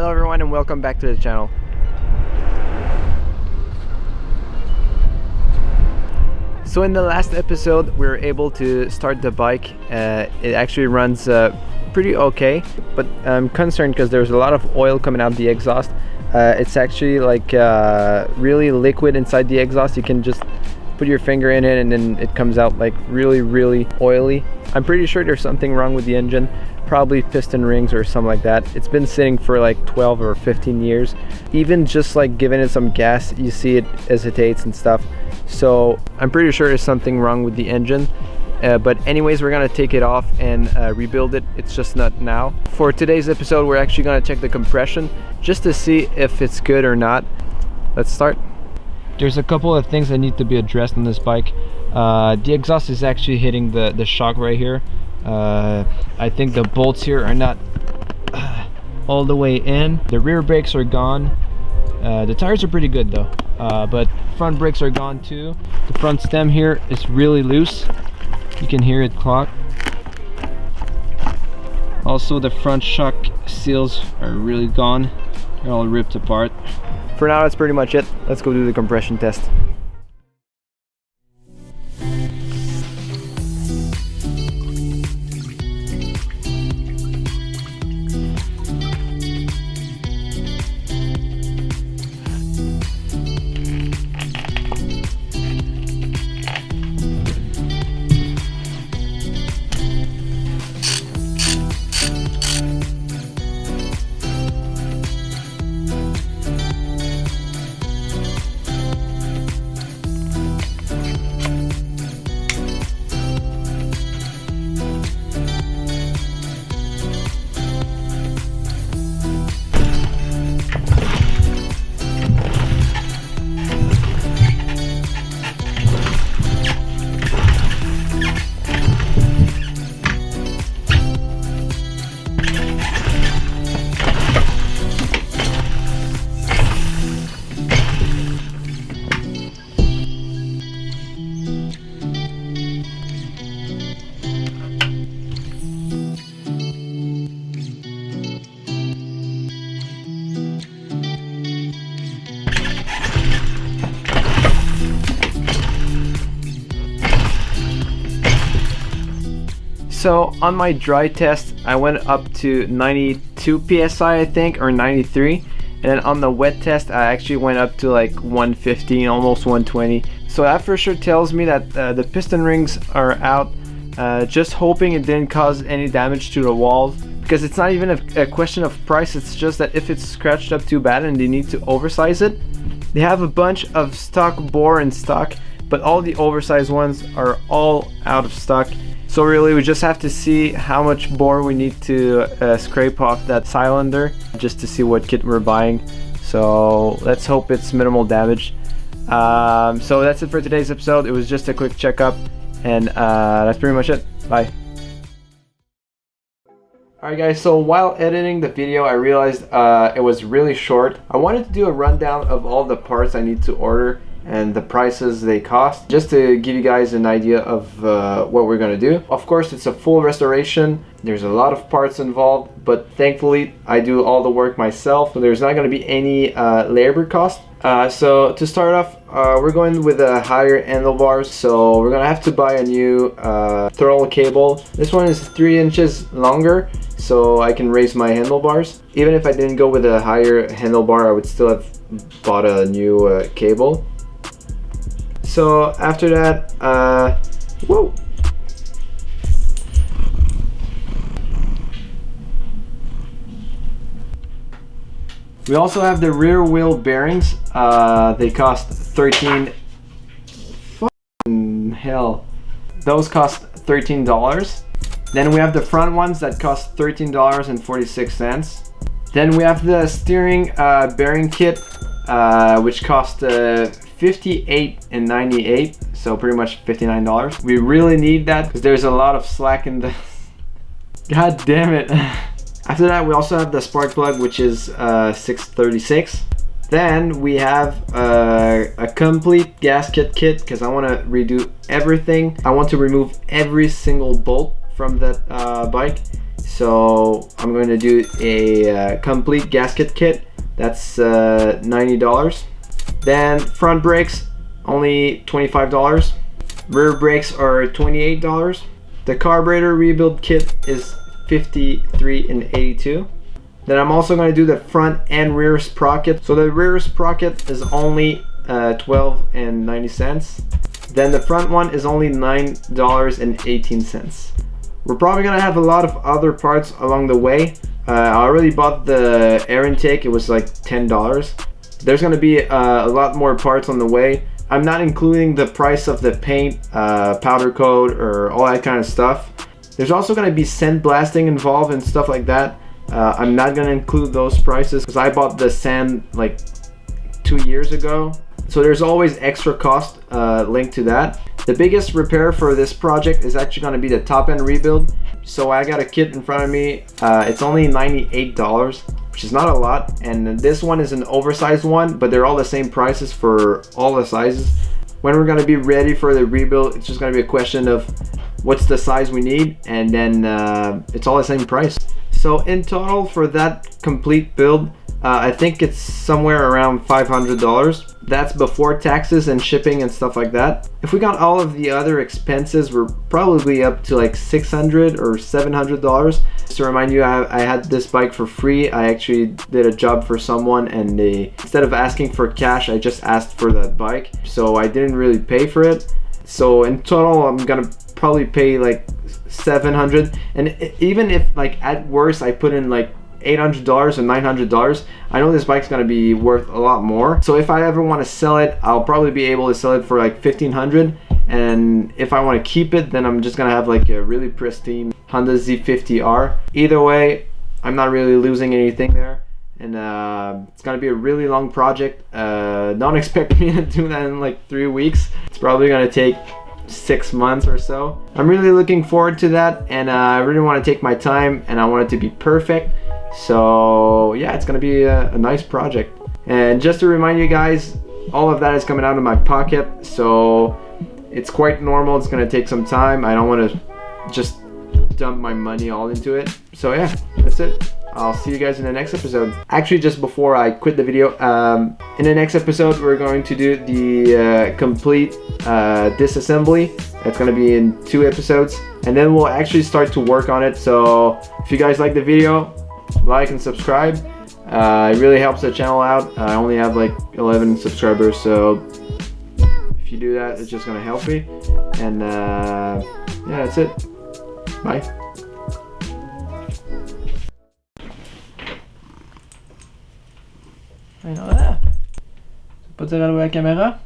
Hello everyone and welcome back to the channel. So in the last episode we were able to start the bike. It actually runs pretty okay, but I'm concerned because there's a lot of oil coming out the exhaust. It's actually like really liquid inside the exhaust. You can just put your finger in it and then it comes out like really oily. I'm pretty sure there's something wrong with the engine, probably piston rings or something like that. It's been sitting for like 12 or 15 years. Even just like giving it some gas, you see it hesitates and stuff. So I'm pretty sure there's something wrong with the engine. But anyways, we're gonna take it off and rebuild it. It's just not now. For today's episode, we're actually gonna check the compression just to see if it's good or not. Let's start. There's a couple of things that need to be addressed on this bike. The exhaust is actually hitting the shock right here. I think the bolts here are not all the way in. The rear brakes are gone. The tires are pretty good though, but front brakes are gone too. The front stem here is really loose. You can hear it clock. Also the front shock seals are really gone. They're all ripped apart. For now, that's pretty much it. Let's go do the compression test. So on my dry test, I went up to 92 psi, I think, or 93, and then on the wet test, I actually went up to like 115, almost 120. So that for sure tells me that the piston rings are out. Just hoping it didn't cause any damage to the walls, because it's not even a question of price. It's just that if it's scratched up too bad and they need to oversize it, they have a bunch of stock bore in stock, but all the oversized ones are all out of stock. So really we just have to see how much bore we need to scrape off that cylinder just to see what kit we're buying. So let's hope it's minimal damage. So that's it for today's episode. It was just a quick checkup, and that's pretty much it. Bye. Alright guys, so while editing the video I realized it was really short. I wanted to do a rundown of all the parts I need to order and the prices they cost, just to give you guys an idea of what we're gonna do. Of course, it's a full restoration. There's a lot of parts involved, but thankfully I do all the work myself, so there's not gonna be any labor cost. So to start off, we're going with a higher handlebars, so we're gonna have to buy a new throttle cable. This one is 3 inches longer, so I can raise my handlebars. Even if I didn't go with a higher handlebar, I would still have bought a new cable. So after that, whoa! We also have the rear wheel bearings. They cost 13. Fucking hell! Those cost $13. Then we have the front ones that cost $13.46. Then we have the steering bearing kit, which cost $58.98, so pretty much $59. We really need that because there's a lot of slack in the god damn it. After that we also have the spark plug, which is $6.36. Then we have a complete gasket kit because I want to redo everything. I want to remove every single bolt from that bike. So I'm going to do a complete gasket kit. That's $90. Then front brakes, only $25. Rear brakes are $28. The carburetor rebuild kit is $53 and $82. Then I'm also going to do the front and rear sprocket. So the rear sprocket is only $12 and 90 cents. Then the front one is only $9 and 18 cents. We're probably gonna have a lot of other parts along the way. I already bought the air intake. It was like $10. There's gonna be a lot more parts on the way. I'm not including the price of the paint, powder coat, or all that kind of stuff. There's also gonna be sandblasting involved and stuff like that. I'm not gonna include those prices because I bought the sand like 2 years ago. So there's always extra cost linked to that. The biggest repair for this project is actually going to be the top end rebuild. So I got a kit in front of me. It's only $98, which is not a lot. And this one is an oversized one, but they're all the same prices for all the sizes. When we're going to be ready for the rebuild, it's just going to be a question of what's the size we need, and then it's all the same price. So in total for that complete build, I think it's somewhere around $500. That's before taxes and shipping and stuff like that. If we got all of the other expenses, we're probably up to like $600 or $700. Just to remind you, I had this bike for free. I actually did a job for someone, and instead of asking for cash, I just asked for that bike. So I didn't really pay for it. So in total, I'm gonna probably pay like $700. And even if like at worst, I put in like $800 or $900, I know this bike's gonna be worth a lot more. So if I ever want to sell it, I'll probably be able to sell it for like $1,500. And if I want to keep it, then I'm just gonna have like a really pristine Honda Z50R. Either way, I'm not really losing anything there. And it's gonna be a really long project. Don't expect me to do that in like 3 weeks. It's probably gonna take 6 months or so. I'm really looking forward to that, and I really want to take my time, and I want it to be perfect. So yeah, it's gonna be a nice project. And just to remind you guys, all of that is coming out of my pocket, so it's quite normal. It's gonna take some time. I don't want to just dump my money all into it. So yeah, that's it. I'll see you guys in the next episode. Actually, just before I quit the video, in the next episode we're going to do the complete disassembly. It's going to be in 2 episodes, and then we'll actually start to work on it. So if you guys like the video, like and subscribe. It really helps the channel out. I only have like 11 subscribers, so if you do that, it's just going to help me. And yeah, that's it. Bye. Ayun na. Pas dire à la caméra.